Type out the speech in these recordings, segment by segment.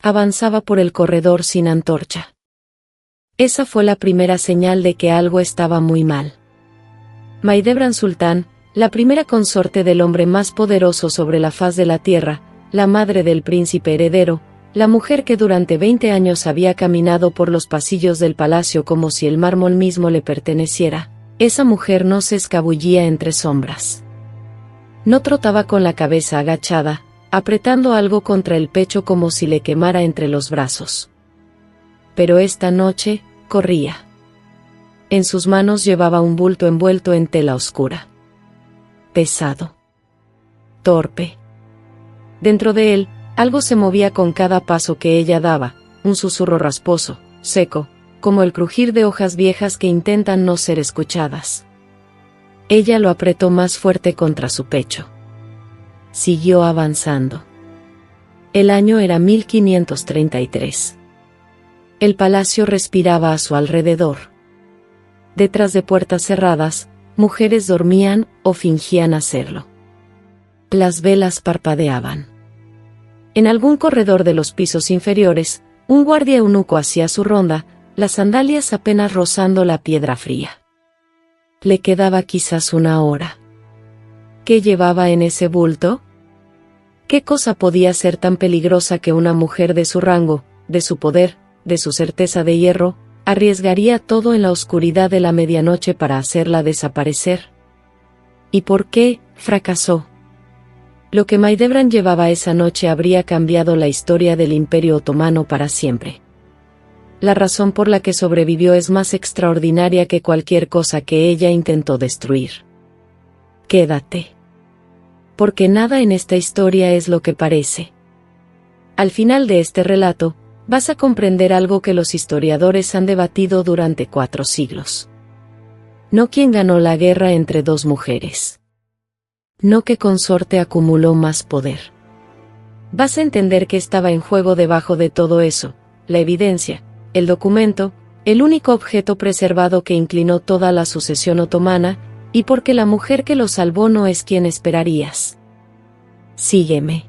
Avanzaba por el corredor sin antorcha. Esa fue la primera señal de que algo estaba muy mal. Mahidevran Sultán, la primera consorte del hombre más poderoso sobre la faz de la tierra, la madre del príncipe heredero, la mujer que durante 20 años había caminado por los pasillos del palacio como si el mármol mismo le perteneciera, esa mujer no se escabullía entre sombras. No trotaba con la cabeza agachada, apretando algo contra el pecho como si le quemara entre los brazos. Pero esta noche, corría. En sus manos llevaba un bulto envuelto en tela oscura. Pesado. Torpe. Dentro de él, algo se movía con cada paso que ella daba, un susurro rasposo, seco, como el crujir de hojas viejas que intentan no ser escuchadas. Ella lo apretó más fuerte contra su pecho. Siguió avanzando. El año era 1533. El palacio respiraba a su alrededor. Detrás de puertas cerradas, mujeres dormían o fingían hacerlo. Las velas parpadeaban. En algún corredor de los pisos inferiores, un guardia eunuco hacía su ronda, las sandalias apenas rozando la piedra fría. Le quedaba quizás una hora. ¿Qué llevaba en ese bulto? ¿Qué cosa podía ser tan peligrosa que una mujer de su rango, de su poder, de su certeza de hierro, arriesgaría todo en la oscuridad de la medianoche para hacerla desaparecer? ¿Y por qué fracasó? Lo que Mahidevran llevaba esa noche habría cambiado la historia del Imperio Otomano para siempre. La razón por la que sobrevivió es más extraordinaria que cualquier cosa que ella intentó destruir. Quédate. Porque nada en esta historia es lo que parece. Al final de este relato, vas a comprender algo que los historiadores han debatido durante 4 siglos. No quién ganó la guerra entre 2 mujeres. No qué consorte acumuló más poder. Vas a entender qué estaba en juego debajo de todo eso, la evidencia, el documento, el único objeto preservado que inclinó toda la sucesión otomana, y porque la mujer que lo salvó no es quien esperarías. Sígueme.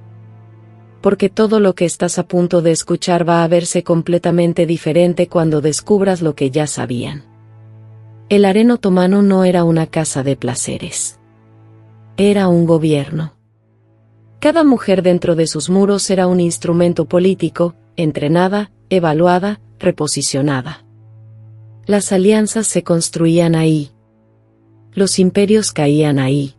Porque todo lo que estás a punto de escuchar va a verse completamente diferente cuando descubras lo que ya sabían. El harén otomano no era una casa de placeres. Era un gobierno. Cada mujer dentro de sus muros era un instrumento político, entrenada, evaluada, reposicionada. Las alianzas se construían ahí. Los imperios caían ahí.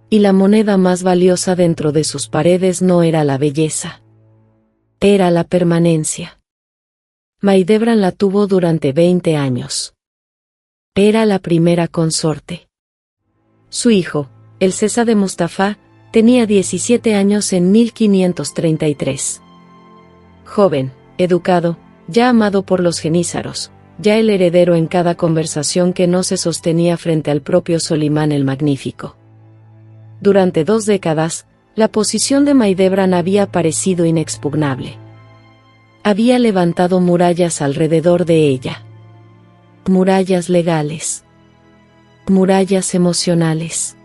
Y la moneda más valiosa dentro de sus paredes no era la belleza. Era la permanencia. Mahidevran la tuvo durante 20 años. Era la primera consorte. Su hijo, el César de Mustafa, tenía 17 años en 1533. Joven, educado, ya amado por los genízaros, ya el heredero en cada conversación que no se sostenía frente al propio Solimán el Magnífico. Durante 2 décadas, la posición de Mahidevran había parecido inexpugnable. Había levantado murallas alrededor de ella. Murallas legales. Murallas emocionales.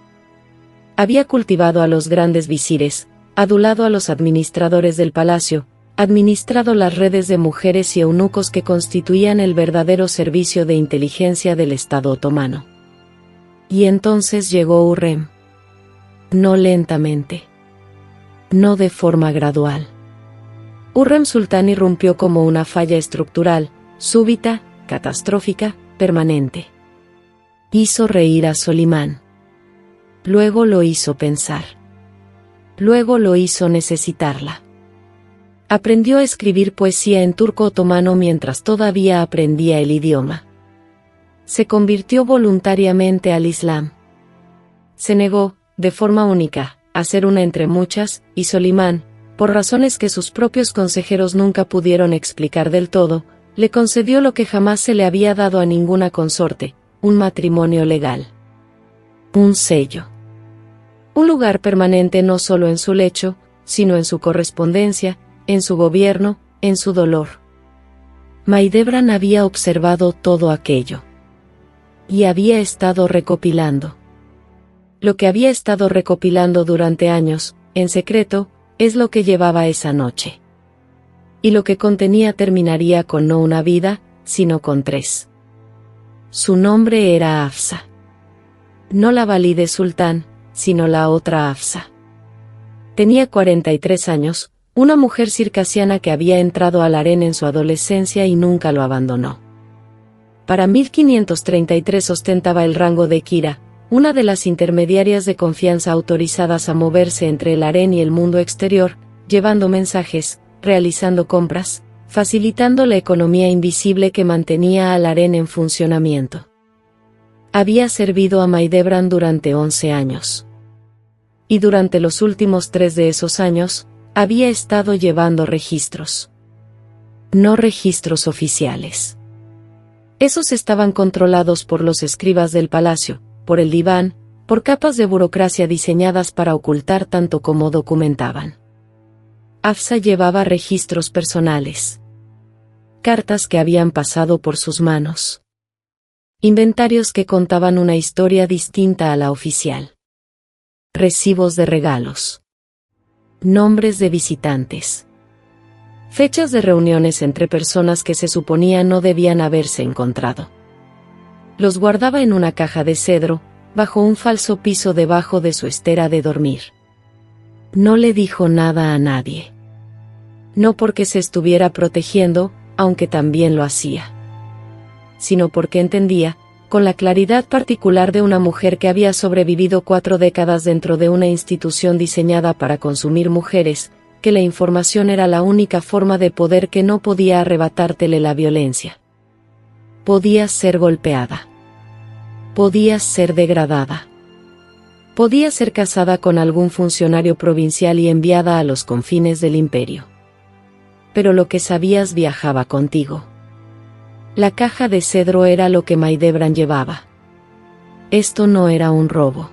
Había cultivado a los grandes visires, adulado a los administradores del palacio, administrado las redes de mujeres y eunucos que constituían el verdadero servicio de inteligencia del Estado otomano. Y entonces llegó Hürrem. No lentamente. No de forma gradual. Hürrem Sultán irrumpió como una falla estructural, súbita, catastrófica, permanente. Hizo reír a Solimán. Luego lo hizo pensar. Luego lo hizo necesitarla. Aprendió a escribir poesía en turco otomano mientras todavía aprendía el idioma. Se convirtió voluntariamente al Islam. Se negó, de forma única, a ser una entre muchas, y Solimán, por razones que sus propios consejeros nunca pudieron explicar del todo, le concedió lo que jamás se le había dado a ninguna consorte, un matrimonio legal. Un sello. Un lugar permanente no solo en su lecho, sino en su correspondencia, en su gobierno, en su dolor. Mahidevran había observado todo aquello. Y había estado recopilando. Lo que había estado recopilando durante años, en secreto, es lo que llevaba esa noche. y lo que contenía terminaría con no una vida, sino con 3. Su nombre era Hafsa. No la Valide Sultán, sino la otra Hafsa. Tenía 43 años, una mujer circasiana que había entrado al harén en su adolescencia y nunca lo abandonó. Para 1533 ostentaba el rango de Kira, una de las intermediarias de confianza autorizadas a moverse entre el harén y el mundo exterior, llevando mensajes, realizando compras, facilitando la economía invisible que mantenía al harén en funcionamiento. Había servido a Mahidevran durante 11 años. Y durante los últimos 3 de esos años, había estado llevando registros. No registros oficiales. Esos estaban controlados por los escribas del palacio, por el diván, por capas de burocracia diseñadas para ocultar tanto como documentaban. Hafsa llevaba registros personales. Cartas que habían pasado por sus manos. Inventarios que contaban una historia distinta a la oficial. Recibos de regalos. Nombres de visitantes. Fechas de reuniones entre personas que se suponía no debían haberse encontrado. Los guardaba en una caja de cedro, bajo un falso piso debajo de su estera de dormir. No le dijo nada a nadie. No porque se estuviera protegiendo, aunque también lo hacía, sino porque entendía, con la claridad particular de una mujer que había sobrevivido 4 décadas dentro de una institución diseñada para consumir mujeres, que la información era la única forma de poder que no podía arrebatártele la violencia. Podías ser golpeada. Podías ser degradada. Podías ser casada con algún funcionario provincial y enviada a los confines del imperio. Pero lo que sabías viajaba contigo. La caja de cedro era lo que Mahidevran llevaba. Esto no era un robo.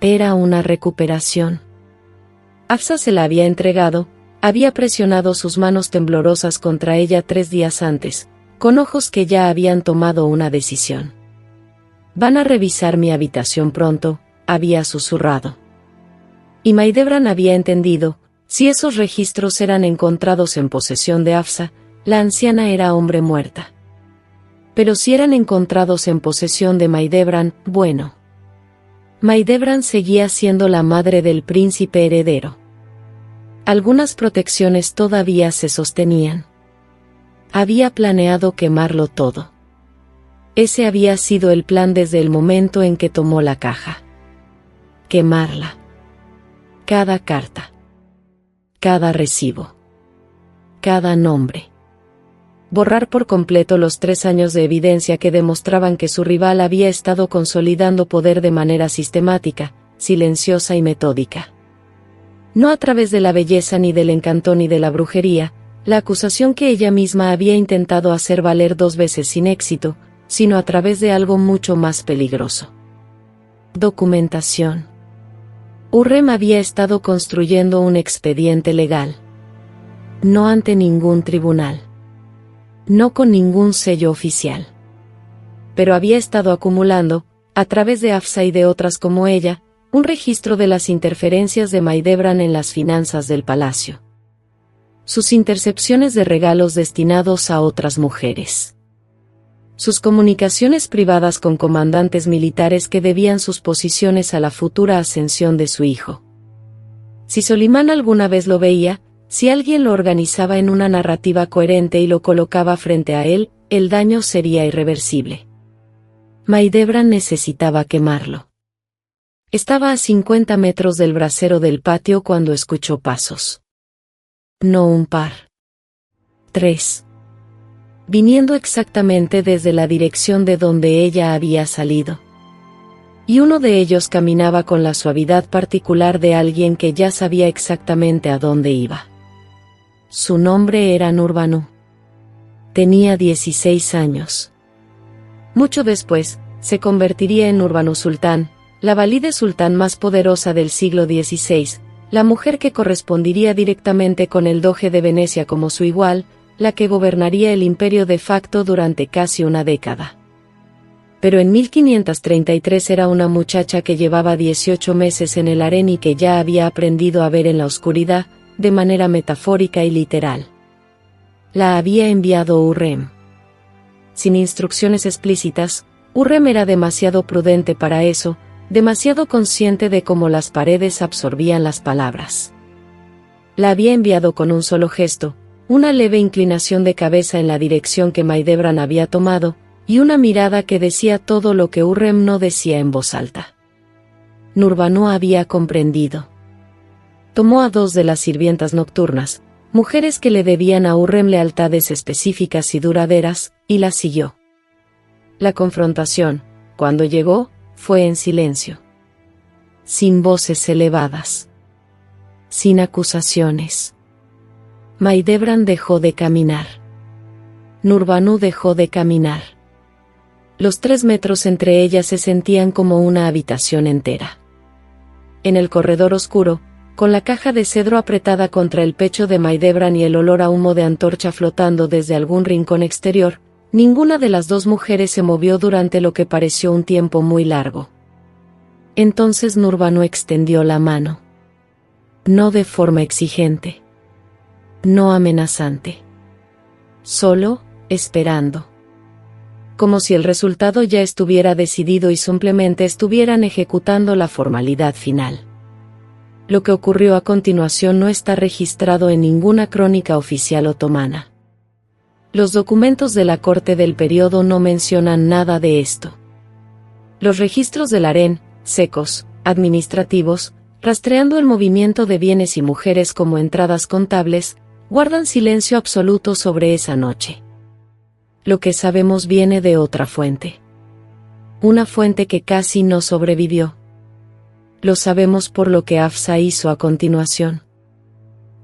Era una recuperación. Hafsa se la había entregado, había presionado sus manos temblorosas contra ella 3 días antes, con ojos que ya habían tomado una decisión. «Van a revisar mi habitación pronto», había susurrado. Y Mahidevran había entendido, si esos registros eran encontrados en posesión de Hafsa, la anciana era hombre muerta. Pero si eran encontrados en posesión de Mahidevran, bueno. Mahidevran seguía siendo la madre del príncipe heredero. Algunas protecciones todavía se sostenían. Había planeado quemarlo todo. Ese había sido el plan desde el momento en que tomó la caja. Quemarla. Cada carta. Cada recibo. Cada nombre. Borrar por completo los 3 años de evidencia que demostraban que su rival había estado consolidando poder de manera sistemática, silenciosa y metódica. No a través de la belleza ni del encanto ni de la brujería, la acusación que ella misma había intentado hacer valer 2 veces sin éxito, sino a través de algo mucho más peligroso. Documentación. Hurrem había estado construyendo un expediente legal. No ante ningún tribunal. No con ningún sello oficial. Pero había estado acumulando, a través de Hafsa y de otras como ella, un registro de las interferencias de Mahidevran en las finanzas del palacio. Sus intercepciones de regalos destinados a otras mujeres. Sus comunicaciones privadas con comandantes militares que debían sus posiciones a la futura ascensión de su hijo. Si Solimán alguna vez lo veía, si alguien lo organizaba en una narrativa coherente y lo colocaba frente a él, el daño sería irreversible. Mahidevran necesitaba quemarlo. Estaba a 50 metros del brasero del patio cuando escuchó pasos. No un par. 3. Viniendo exactamente desde la dirección de donde ella había salido. Y uno de ellos caminaba con la suavidad particular de alguien que ya sabía exactamente a dónde iba. Su nombre era Nurbanu. Tenía 16 años. Mucho después, se convertiría en Nurbanu Sultán, la Valide Sultán más poderosa del siglo XVI, la mujer que correspondería directamente con el doge de Venecia como su igual, la que gobernaría el imperio de facto durante casi una década. Pero en 1533 era una muchacha que llevaba 18 meses en el harén y que ya había aprendido a ver en la oscuridad, de manera metafórica y literal. la había enviado Hurrem. Sin instrucciones explícitas, Hurrem era demasiado prudente para eso, demasiado consciente de cómo las paredes absorbían las palabras. La había enviado con un solo gesto, una leve inclinación de cabeza en la dirección que Maidebran había tomado, y una mirada que decía todo lo que Hurrem no decía en voz alta. Nurbanu había comprendido. Tomó a 2 de las sirvientas nocturnas, mujeres que le debían a Hurrem lealtades específicas y duraderas, y las siguió. La confrontación, cuando llegó, fue en silencio. Sin voces elevadas. Sin acusaciones. Maidebran dejó de caminar. Nurbanu dejó de caminar. Los 3 metros entre ellas se sentían como una habitación entera. En el corredor oscuro, con la caja de cedro apretada contra el pecho de Maidebran y el olor a humo de antorcha flotando desde algún rincón exterior, ninguna de las 2 mujeres se movió durante lo que pareció un tiempo muy largo. Entonces Nurbanu extendió la mano. No de forma exigente. No amenazante. Solo, esperando. Como si el resultado ya estuviera decidido y simplemente estuvieran ejecutando la formalidad final. Lo que ocurrió a continuación no está registrado en ninguna crónica oficial otomana. Los documentos de la corte del periodo no mencionan nada de esto. Los registros del harén, secos, administrativos, rastreando el movimiento de bienes y mujeres como entradas contables, guardan silencio absoluto sobre esa noche. Lo que sabemos viene de otra fuente. Una fuente que casi no sobrevivió. Lo sabemos por lo que Hafsa hizo a continuación.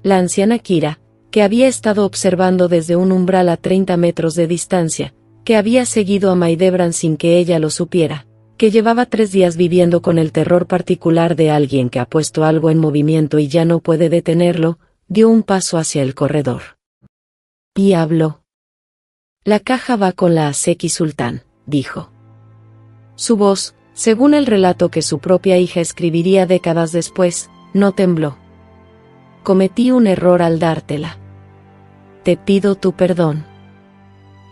La anciana Kira, que había estado observando desde un umbral a 30 metros de distancia, que había seguido a Maidebran sin que ella lo supiera, que llevaba 3 días viviendo con el terror particular de alguien que ha puesto algo en movimiento y ya no puede detenerlo, dio un paso hacia el corredor. Y habló. La caja va con la Aseki Sultán, dijo. Su voz, según el relato que su propia hija escribiría décadas después, no tembló. Cometí un error al dártela. Te pido tu perdón.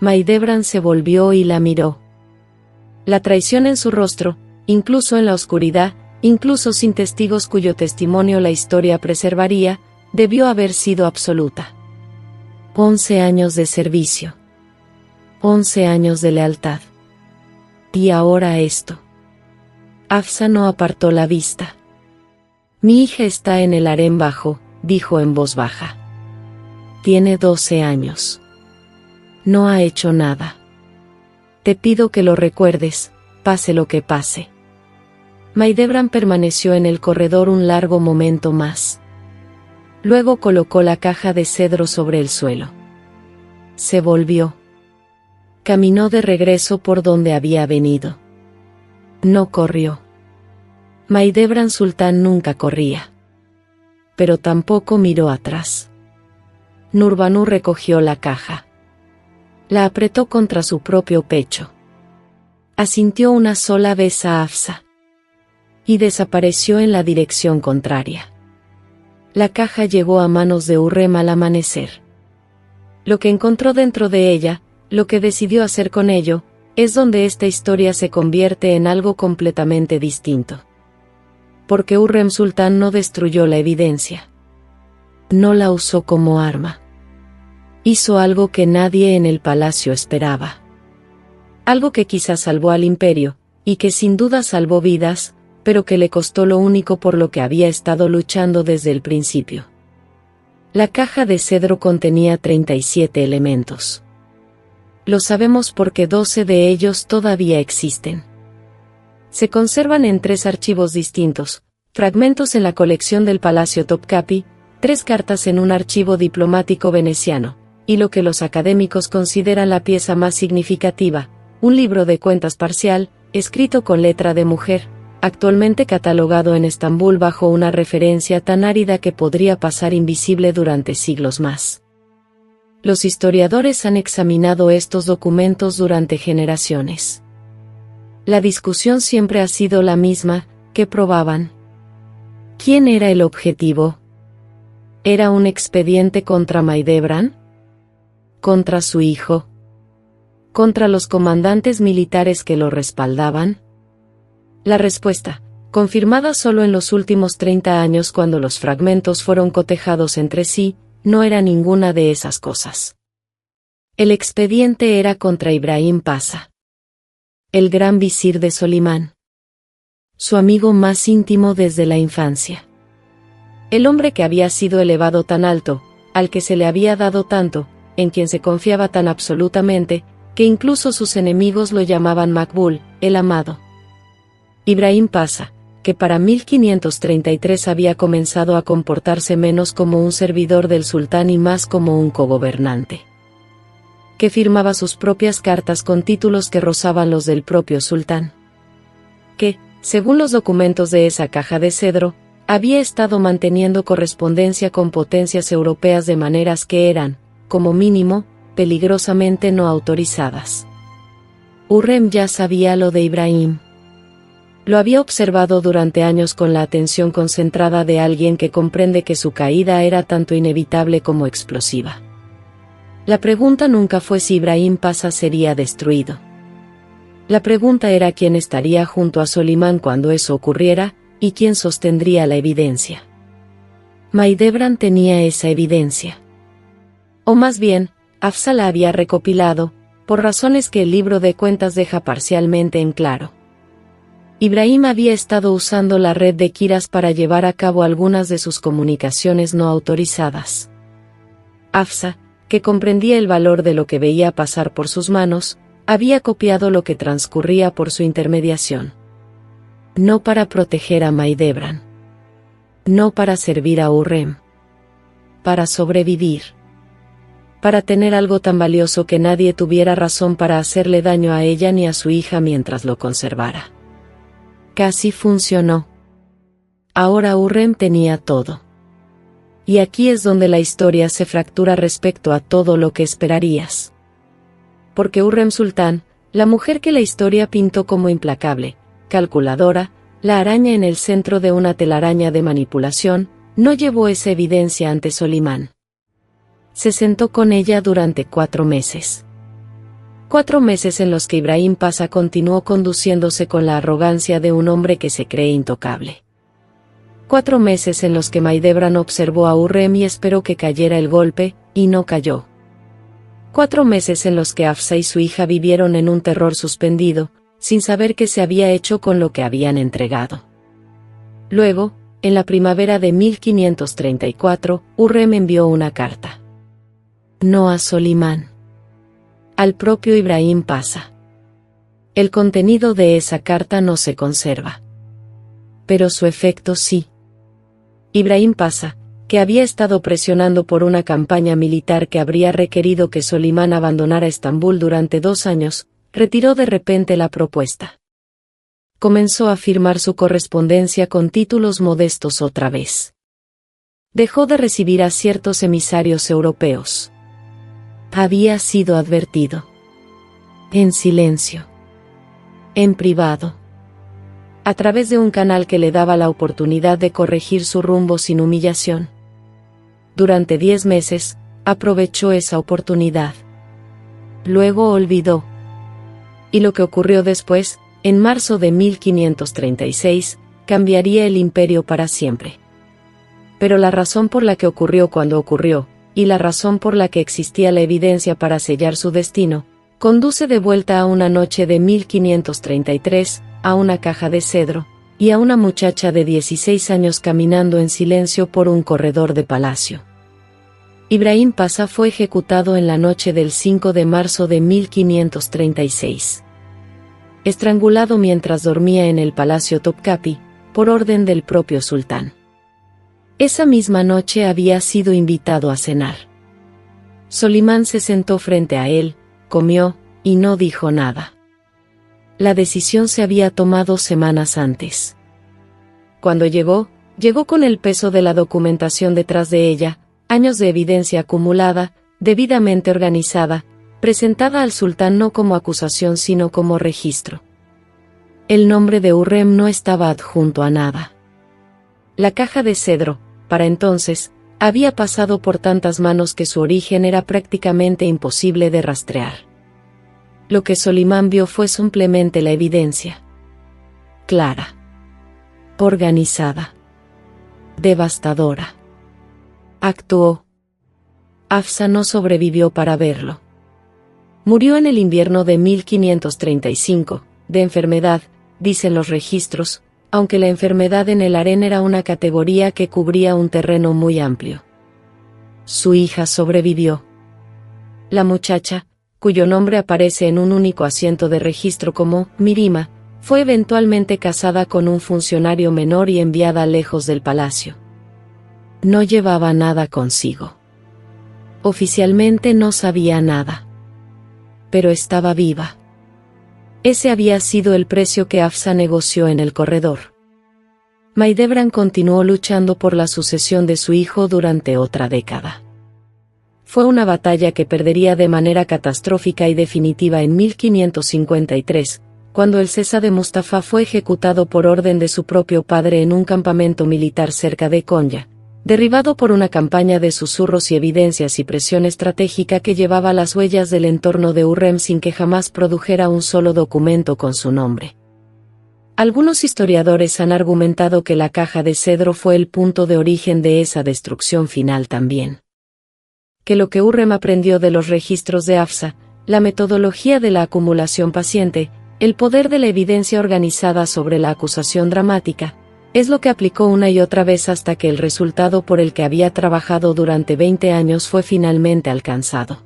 Maidebran se volvió y la miró. La traición en su rostro, incluso en la oscuridad, incluso sin testigos cuyo testimonio la historia preservaría, debió haber sido absoluta. 11 años de servicio. 11 años de lealtad. Y ahora esto. Hafsa no apartó la vista. Mi hija está en el harén bajo, dijo en voz baja. Tiene 12 años. No ha hecho nada. Te pido que lo recuerdes, pase lo que pase. Maidebran permaneció en el corredor un largo momento más. Luego colocó la caja de cedro sobre el suelo. Se volvió. Caminó de regreso por donde había venido. No corrió. Maidebran Sultán nunca corría. Pero tampoco miró atrás. Nurbanu recogió la caja. La apretó contra su propio pecho. Asintió una sola vez a Hafsa. Y desapareció en la dirección contraria. La caja llegó a manos de Hurrem al amanecer. Lo que encontró dentro de ella, lo que decidió hacer con ello, es donde esta historia se convierte en algo completamente distinto. Porque Hurrem Sultán no destruyó la evidencia. No la usó como arma. Hizo algo que nadie en el palacio esperaba. Algo que quizás salvó al imperio, y que sin duda salvó vidas, pero que le costó lo único por lo que había estado luchando desde el principio. La caja de cedro contenía 37 elementos. Lo sabemos porque 12 de ellos todavía existen. Se conservan en 3 archivos distintos, fragmentos en la colección del Palacio Topkapi, 3 cartas en un archivo diplomático veneciano, y lo que los académicos consideran la pieza más significativa, un libro de cuentas parcial, escrito con letra de mujer, actualmente catalogado en Estambul bajo una referencia tan árida que podría pasar invisible durante siglos más. Los historiadores han examinado estos documentos durante generaciones. La discusión siempre ha sido la misma, ¿qué probaban? ¿Quién era el objetivo? ¿Era un expediente contra Maidebran? ¿Contra su hijo? ¿Contra los comandantes militares que lo respaldaban? La respuesta, confirmada solo en los últimos 30 años cuando los fragmentos fueron cotejados entre sí, no era ninguna de esas cosas. El expediente era contra Ibrahim Pasha, el gran visir de Solimán, su amigo más íntimo desde la infancia. El hombre que había sido elevado tan alto, al que se le había dado tanto, en quien se confiaba tan absolutamente, que incluso sus enemigos lo llamaban Makbul, el amado. Ibrahim Pasha, que para 1533 había comenzado a comportarse menos como un servidor del sultán y más como un cogobernante. Que firmaba sus propias cartas con títulos que rozaban los del propio sultán. Que, según los documentos de esa caja de cedro, había estado manteniendo correspondencia con potencias europeas de maneras que eran, como mínimo, peligrosamente no autorizadas. Hurrem ya sabía lo de Ibrahim. Lo había observado durante años con la atención concentrada de alguien que comprende que su caída era tanto inevitable como explosiva. La pregunta nunca fue si Ibrahim Pasha sería destruido. La pregunta era quién estaría junto a Solimán cuando eso ocurriera, y quién sostendría la evidencia. Mahidevran tenía esa evidencia. O más bien, Hafsa la había recopilado, por razones que el libro de cuentas deja parcialmente en claro. Ibrahim había estado usando la red de Kiras para llevar a cabo algunas de sus comunicaciones no autorizadas. Hafsa, que comprendía el valor de lo que veía pasar por sus manos, había copiado lo que transcurría por su intermediación. No para proteger a Mahidevran. No para servir a Hurrem. Para sobrevivir. Para tener algo tan valioso que nadie tuviera razón para hacerle daño a ella ni a su hija mientras lo conservara. Casi funcionó. Ahora Hurrem tenía todo. Y aquí es donde la historia se fractura respecto a todo lo que esperarías. Porque Hurrem Sultán, la mujer que la historia pintó como implacable, calculadora, la araña en el centro de una telaraña de manipulación, no llevó esa evidencia ante Solimán. Se sentó con ella durante 4 meses. 4 meses en los que Ibrahim Pasha continuó conduciéndose con la arrogancia de un hombre que se cree intocable. 4 meses en los que Mahidevran observó a Hurrem y esperó que cayera el golpe, y no cayó. 4 meses en los que Hafsa y su hija vivieron en un terror suspendido, sin saber qué se había hecho con lo que habían entregado. Luego, en la primavera de 1534, Hurrem envió una carta. No a Solimán. Al propio Ibrahim Pasha. El contenido de esa carta no se conserva. Pero su efecto sí. Ibrahim Pasha, que había estado presionando por una campaña militar que habría requerido que Solimán abandonara Estambul durante 2 años, retiró de repente la propuesta. Comenzó a firmar su correspondencia con títulos modestos otra vez. Dejó de recibir a ciertos emisarios europeos. Había sido advertido. En silencio. En privado. A través de un canal que le daba la oportunidad de corregir su rumbo sin humillación. Durante 10 meses, aprovechó esa oportunidad. Luego olvidó. Y lo que ocurrió después, en marzo de 1536, cambiaría el imperio para siempre. Pero la razón por la que ocurrió cuando ocurrió, y la razón por la que existía la evidencia para sellar su destino, conduce de vuelta a una noche de 1533, a una caja de cedro, y a una muchacha de 16 años caminando en silencio por un corredor de palacio. Ibrahim Pasha fue ejecutado en la noche del 5 de marzo de 1536. Estrangulado mientras dormía en el palacio Topkapi, por orden del propio sultán. Esa misma noche había sido invitado a cenar. Solimán se sentó frente a él, comió, y no dijo nada. La decisión se había tomado semanas antes. Cuando llegó con el peso de la documentación detrás de ella, años de evidencia acumulada, debidamente organizada, presentada al sultán no como acusación sino como registro. El nombre de Hurrem no estaba adjunto a nada. La caja de cedro, para entonces, había pasado por tantas manos que su origen era prácticamente imposible de rastrear. Lo que Solimán vio fue simplemente la evidencia. Clara. Organizada. Devastadora. Actuó. Hafsa no sobrevivió para verlo. Murió en el invierno de 1535, de enfermedad, dicen los registros, aunque la enfermedad en el harén era una categoría que cubría un terreno muy amplio. Su hija sobrevivió. La muchacha, cuyo nombre aparece en un único asiento de registro como Mirima, fue eventualmente casada con un funcionario menor y enviada lejos del palacio. No llevaba nada consigo. Oficialmente no sabía nada. Pero estaba viva. Ese había sido el precio que Hafsa negoció en el corredor. Mahidevran continuó luchando por la sucesión de su hijo durante otra década. Fue una batalla que perdería de manera catastrófica y definitiva en 1553, cuando el Cesa de Mustafa fue ejecutado por orden de su propio padre en un campamento militar cerca de Konya, derribado por una campaña de susurros y evidencias y presión estratégica que llevaba las huellas del entorno de Hurrem sin que jamás produjera un solo documento con su nombre. Algunos historiadores han argumentado que la caja de cedro fue el punto de origen de esa destrucción final también. Que lo que Hurrem aprendió de los registros de Hafsa, la metodología de la acumulación paciente, el poder de la evidencia organizada sobre la acusación dramática, es lo que aplicó una y otra vez hasta que el resultado por el que había trabajado durante 20 años fue finalmente alcanzado.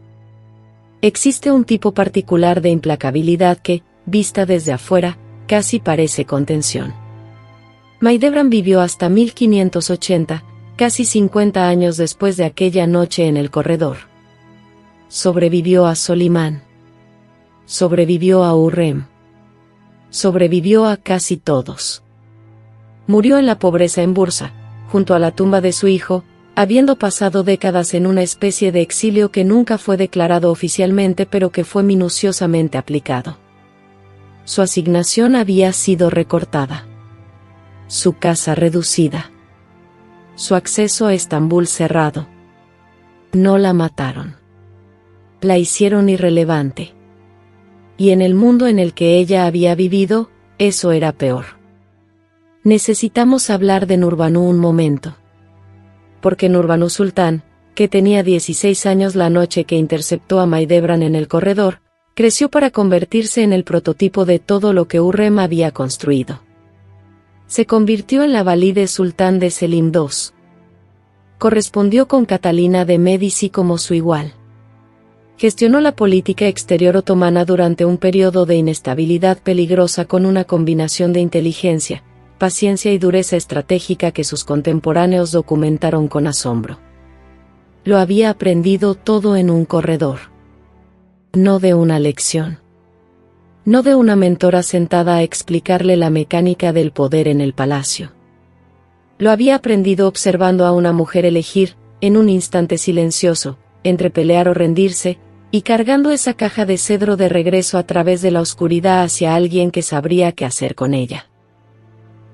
Existe un tipo particular de implacabilidad que, vista desde afuera, casi parece contención. Mahidevran vivió hasta 1580, casi 50 años después de aquella noche en el corredor. Sobrevivió a Solimán. Sobrevivió a Hurrem. Sobrevivió a casi todos. Murió en la pobreza en Bursa, junto a la tumba de su hijo, habiendo pasado décadas en una especie de exilio que nunca fue declarado oficialmente pero que fue minuciosamente aplicado. Su asignación había sido recortada. Su casa reducida. Su acceso a Estambul cerrado. No la mataron. La hicieron irrelevante. Y en el mundo en el que ella había vivido, eso era peor. Necesitamos hablar de Nurbanu un momento. Porque Nurbanu Sultán, que tenía 16 años la noche que interceptó a Mahidevran en el corredor, creció para convertirse en el prototipo de todo lo que Hurrem había construido. Se convirtió en la valide sultán de Selim II. Correspondió con Catalina de Médici como su igual. Gestionó la política exterior otomana durante un periodo de inestabilidad peligrosa con una combinación de inteligencia, paciencia y dureza estratégica que sus contemporáneos documentaron con asombro. Lo había aprendido todo en un corredor. No de una lección. No de una mentora sentada a explicarle la mecánica del poder en el palacio. Lo había aprendido observando a una mujer elegir, en un instante silencioso, entre pelear o rendirse, y cargando esa caja de cedro de regreso a través de la oscuridad hacia alguien que sabría qué hacer con ella.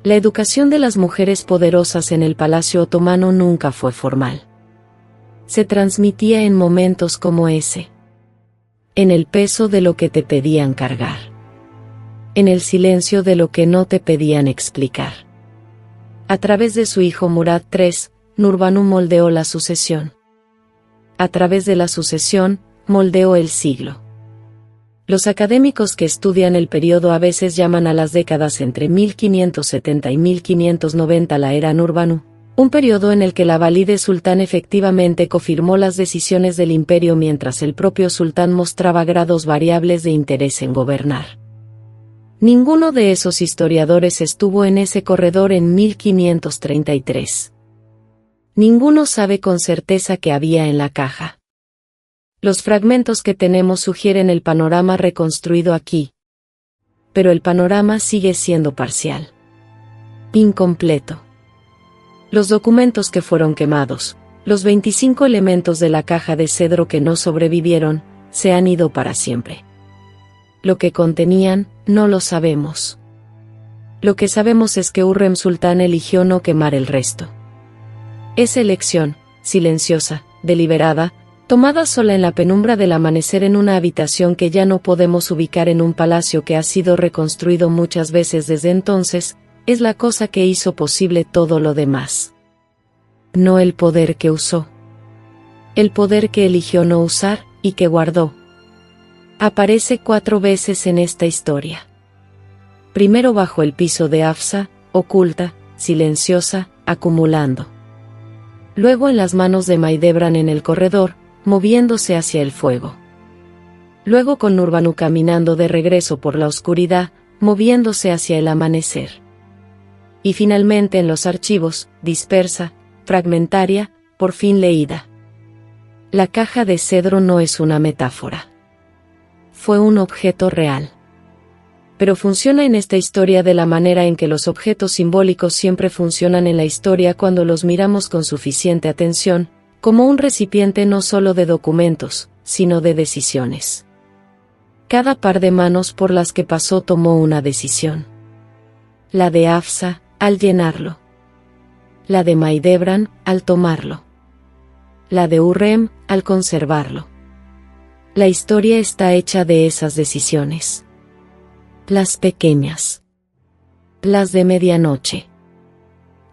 La educación de las mujeres poderosas en el palacio otomano nunca fue formal. Se transmitía en momentos como ese. En el peso de lo que te pedían cargar. En el silencio de lo que no te pedían explicar. A través de su hijo Murad III, Nurbanu moldeó la sucesión. A través de la sucesión, moldeó el siglo. Los académicos que estudian el periodo a veces llaman a las décadas entre 1570 y 1590 la era Nurbanu, un periodo en el que la valide sultán efectivamente confirmó las decisiones del imperio mientras el propio sultán mostraba grados variables de interés en gobernar. Ninguno de esos historiadores estuvo en ese corredor en 1533. Ninguno sabe con certeza qué había en la caja. Los fragmentos que tenemos sugieren el panorama reconstruido aquí. Pero el panorama sigue siendo parcial. Incompleto. Los documentos que fueron quemados, los 25 elementos de la caja de cedro que no sobrevivieron, se han ido para siempre. Lo que contenían, no lo sabemos. Lo que sabemos es que Hurrem Sultán eligió no quemar el resto. Esa elección, silenciosa, deliberada, tomada sola en la penumbra del amanecer en una habitación que ya no podemos ubicar en un palacio que ha sido reconstruido muchas veces desde entonces, es la cosa que hizo posible todo lo demás. No el poder que usó. El poder que eligió no usar, y que guardó. Aparece 4 veces en esta historia. Primero bajo el piso de Hafsa, oculta, silenciosa, acumulando. Luego en las manos de Maidebran en el corredor, moviéndose hacia el fuego. Luego con Nurbanu caminando de regreso por la oscuridad, moviéndose hacia el amanecer. Y finalmente en los archivos, dispersa, fragmentaria, por fin leída. La caja de cedro no es una metáfora. Fue un objeto real. Pero funciona en esta historia de la manera en que los objetos simbólicos siempre funcionan en la historia cuando los miramos con suficiente atención, como un recipiente no solo de documentos, sino de decisiones. Cada par de manos por las que pasó tomó una decisión. La de Hafsa, al llenarlo. La de Maidebran, al tomarlo. La de Hurrem, al conservarlo. La historia está hecha de esas decisiones. Las pequeñas. Las de medianoche.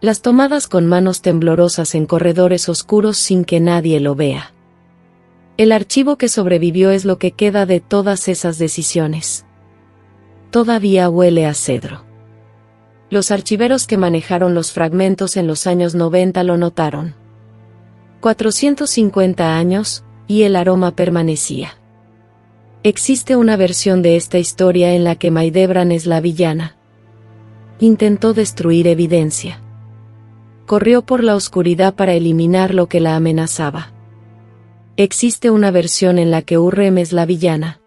Las tomadas con manos temblorosas en corredores oscuros sin que nadie lo vea. El archivo que sobrevivió es lo que queda de todas esas decisiones. Todavía huele a cedro. Los archiveros que manejaron los fragmentos en los años 90 lo notaron. 450 años, y el aroma permanecía. Existe una versión de esta historia en la que Maidebran es la villana. Intentó destruir evidencia. Corrió por la oscuridad para eliminar lo que la amenazaba. Existe una versión en la que Hurrem es la villana.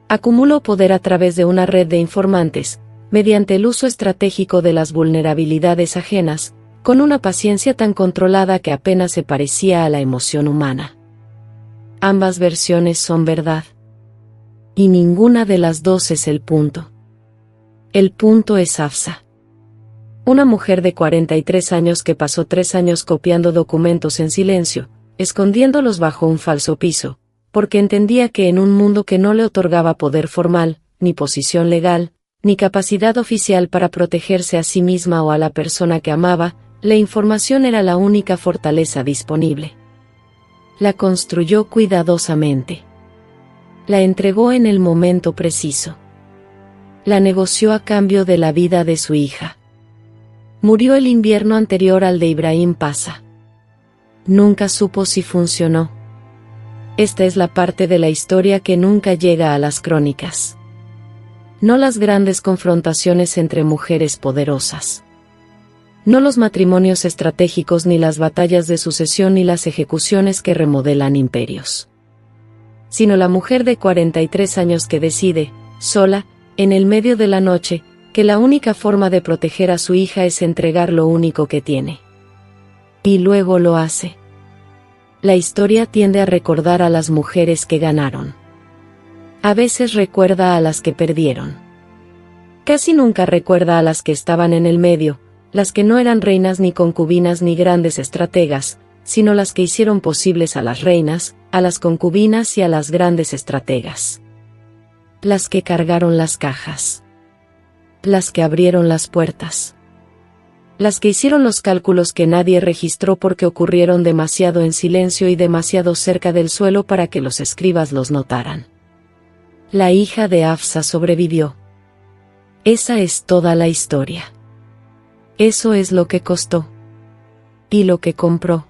Acumuló poder a través de una red de informantes, mediante el uso estratégico de las vulnerabilidades ajenas, con una paciencia tan controlada que apenas se parecía a la emoción humana. Ambas versiones son verdad. Y ninguna de las dos es el punto. El punto es Hafsa. Una mujer de 43 años que pasó 3 años copiando documentos en silencio, escondiéndolos bajo un falso piso, porque entendía que en un mundo que no le otorgaba poder formal, ni posición legal, ni capacidad oficial para protegerse a sí misma o a la persona que amaba, la información era la única fortaleza disponible. La construyó cuidadosamente. La entregó en el momento preciso. La negoció a cambio de la vida de su hija. Murió el invierno anterior al de Ibrahim Pasha. Nunca supo si funcionó. Esta es la parte de la historia que nunca llega a las crónicas. No las grandes confrontaciones entre mujeres poderosas. No los matrimonios estratégicos ni las batallas de sucesión ni las ejecuciones que remodelan imperios. Sino la mujer de 43 años que decide, sola, en el medio de la noche, que la única forma de proteger a su hija es entregar lo único que tiene. Y luego lo hace. La historia tiende a recordar a las mujeres que ganaron. A veces recuerda a las que perdieron. Casi nunca recuerda a las que estaban en el medio, las que no eran reinas ni concubinas ni grandes estrategas, sino las que hicieron posibles a las reinas, a las concubinas y a las grandes estrategas. Las que cargaron las cajas. Las que abrieron las puertas. Las que hicieron los cálculos que nadie registró porque ocurrieron demasiado en silencio y demasiado cerca del suelo para que los escribas los notaran. La hija de Hafsa sobrevivió. Esa es toda la historia. Eso es lo que costó. Y lo que compró.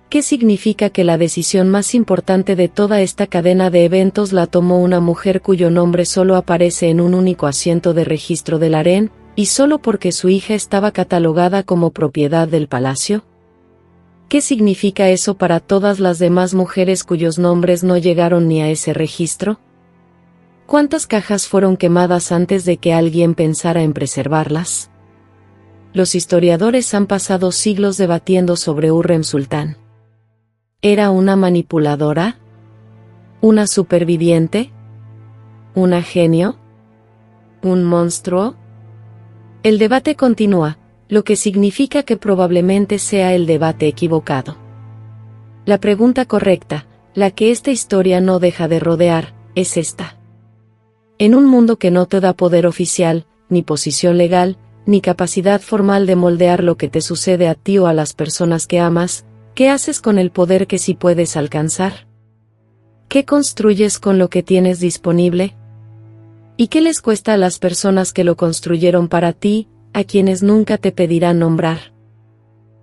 ¿Qué significa que la decisión más importante de toda esta cadena de eventos la tomó una mujer cuyo nombre solo aparece en un único asiento de registro del harén, y solo porque su hija estaba catalogada como propiedad del palacio? ¿Qué significa eso para todas las demás mujeres cuyos nombres no llegaron ni a ese registro? ¿Cuántas cajas fueron quemadas antes de que alguien pensara en preservarlas? Los historiadores han pasado siglos debatiendo sobre Hurrem Sultán. ¿Era una manipuladora? ¿Una superviviente? ¿Una genio? ¿Un monstruo? El debate continúa, lo que significa que probablemente sea el debate equivocado. La pregunta correcta, la que esta historia no deja de rodear, es esta. En un mundo que no te da poder oficial, ni posición legal, ni capacidad formal de moldear lo que te sucede a ti o a las personas que amas, ¿qué haces con el poder que sí puedes alcanzar? ¿Qué construyes con lo que tienes disponible? ¿Y qué les cuesta a las personas que lo construyeron para ti, a quienes nunca te pedirán nombrar?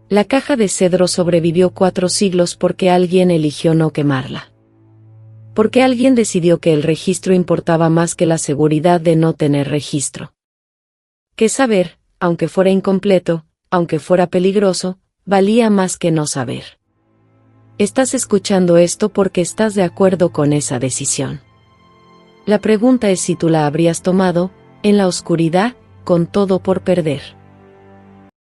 La caja de cedro sobrevivió 4 siglos porque alguien eligió no quemarla. Porque alguien decidió que el registro importaba más que la seguridad de no tener registro. Que saber, aunque fuera incompleto, aunque fuera peligroso, valía más que no saber. Estás escuchando esto porque estás de acuerdo con esa decisión. La pregunta es si tú la habrías tomado, en la oscuridad, con todo por perder.